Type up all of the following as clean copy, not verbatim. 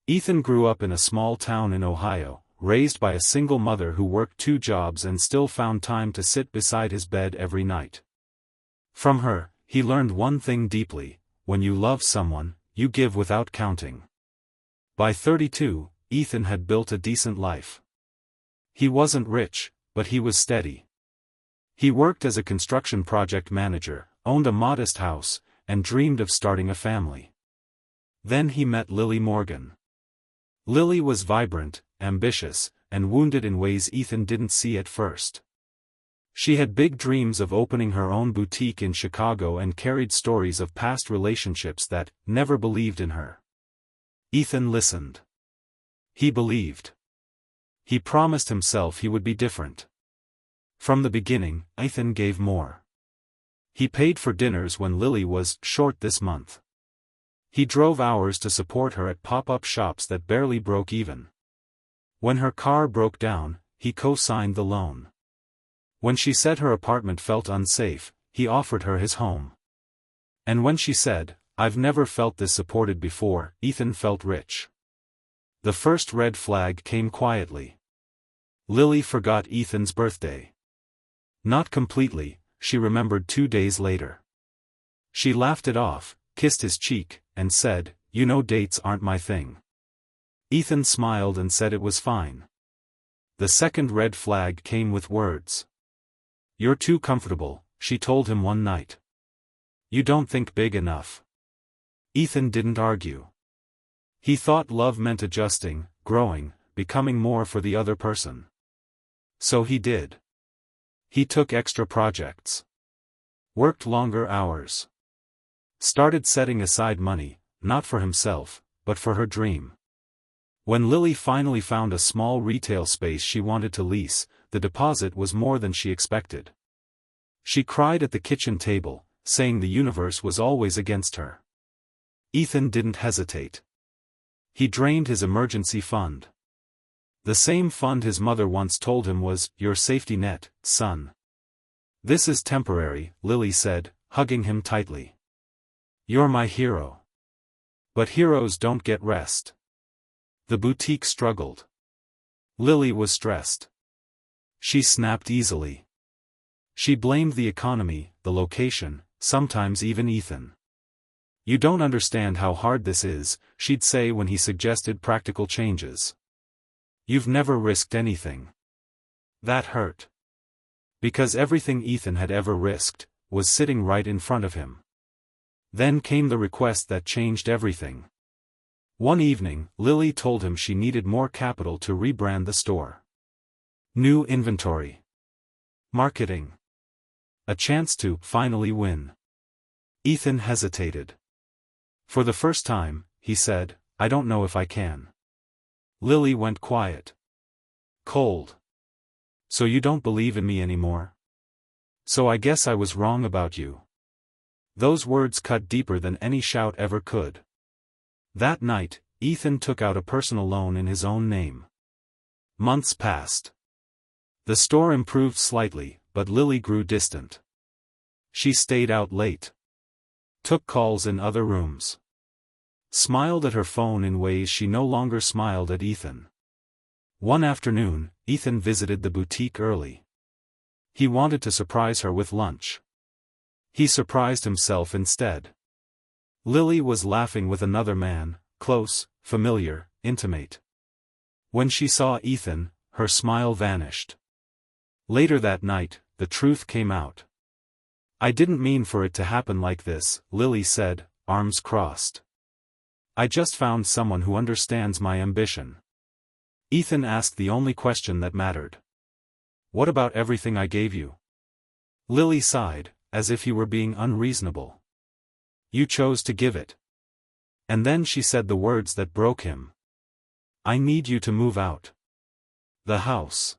Ethan grew up in a small town in Ohio, raised by a single mother who worked 2 jobs and still found time to sit beside his bed every night. From her, he learned one thing deeply: when you love someone, you give without counting. By 32, Ethan had built a decent life. He wasn't rich, but he was steady. He worked as a construction project manager, owned a modest house, and dreamed of starting a family. Then he met Lily Morgan. Lily was vibrant, ambitious, and wounded in ways Ethan didn't see at first. She had big dreams of opening her own boutique in Chicago and carried stories of past relationships that never believed in her. Ethan listened. He believed. He promised himself he would be different. From the beginning, Ethan gave more. He paid for dinners when Lily was short this month. He drove hours to support her at pop-up shops that barely broke even. When her car broke down, he co-signed the loan. When she said her apartment felt unsafe, he offered her his home. And when she said, "I've never felt this supported before," Ethan felt rich. The first red flag came quietly. Lily forgot Ethan's birthday. Not completely, she remembered 2 days later. She laughed it off, kissed his cheek, and said, "You know, dates aren't my thing." Ethan smiled and said it was fine. The second red flag came with words. "You're too comfortable," she told him one night. "You don't think big enough." Ethan didn't argue. He thought love meant adjusting, growing, becoming more for the other person. So he did. He took extra projects. Worked longer hours. Started setting aside money, not for himself, but for her dream. When Lily finally found a small retail space she wanted to lease, the deposit was more than she expected. She cried at the kitchen table, saying the universe was always against her. Ethan didn't hesitate. He drained his emergency fund. The same fund his mother once told him was your safety net, son. "This is temporary," Lily said, hugging him tightly. "You're my hero." But heroes don't get rest. The boutique struggled. Lily was stressed. She snapped easily. She blamed the economy, the location, sometimes even Ethan. "You don't understand how hard this is," she'd say when he suggested practical changes. "You've never risked anything." That hurt. Because everything Ethan had ever risked was sitting right in front of him. Then came the request that changed everything. One evening, Lily told him she needed more capital to rebrand the store. New inventory. Marketing. A chance to finally win. Ethan hesitated. "For the first time," he said, "I don't know if I can." Lily went quiet. Cold. "So you don't believe in me anymore? So I guess I was wrong about you." Those words cut deeper than any shout ever could. That night, Ethan took out a personal loan in his own name. Months passed. The store improved slightly, but Lily grew distant. She stayed out late. Took calls in other rooms. Smiled at her phone in ways she no longer smiled at Ethan. One afternoon, Ethan visited the boutique early. He wanted to surprise her with lunch. He surprised himself instead. Lily was laughing with another man, close, familiar, intimate. When she saw Ethan, her smile vanished. Later that night, the truth came out. "I didn't mean for it to happen like this," Lily said, arms crossed. "I just found someone who understands my ambition." Ethan asked the only question that mattered. "What about everything I gave you?" Lily sighed, as if he were being unreasonable. "You chose to give it." And then she said the words that broke him. "I need you to move out. The house.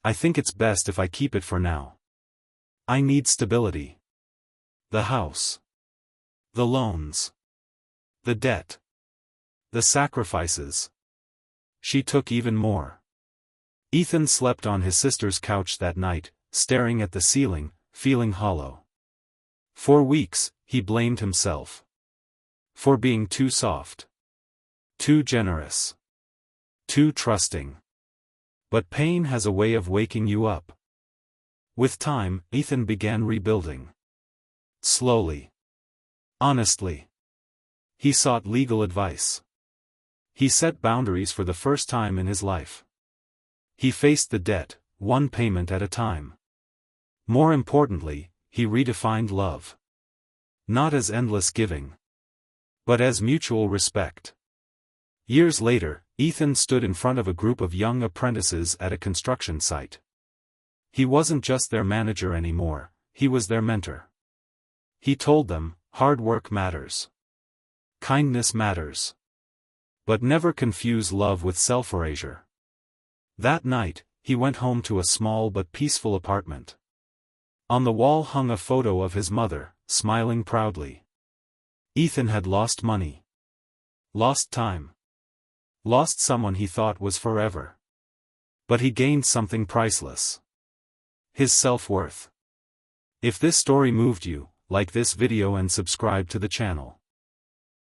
I think it's best if I keep it for now. I need stability. The house. The loans. The debt. The sacrifices." She took even more. Ethan slept on his sister's couch that night, staring at the ceiling, feeling hollow. For weeks, he blamed himself. For being too soft. Too generous. Too trusting. But pain has a way of waking you up. With time, Ethan began rebuilding. Slowly. Honestly. He sought legal advice. He set boundaries for the first time in his life. He faced the debt, one payment at a time. More importantly, he redefined love. Not as endless giving, but as mutual respect. Years later, Ethan stood in front of a group of young apprentices at a construction site. He wasn't just their manager anymore, he was their mentor. He told them, hard work matters. Kindness matters. But never confuse love with self-erasure. That night, he went home to a small but peaceful apartment. On the wall hung a photo of his mother, smiling proudly. Ethan had lost money. Lost time. Lost someone he thought was forever. But he gained something priceless. His self-worth. If this story moved you, like this video and subscribe to the channel.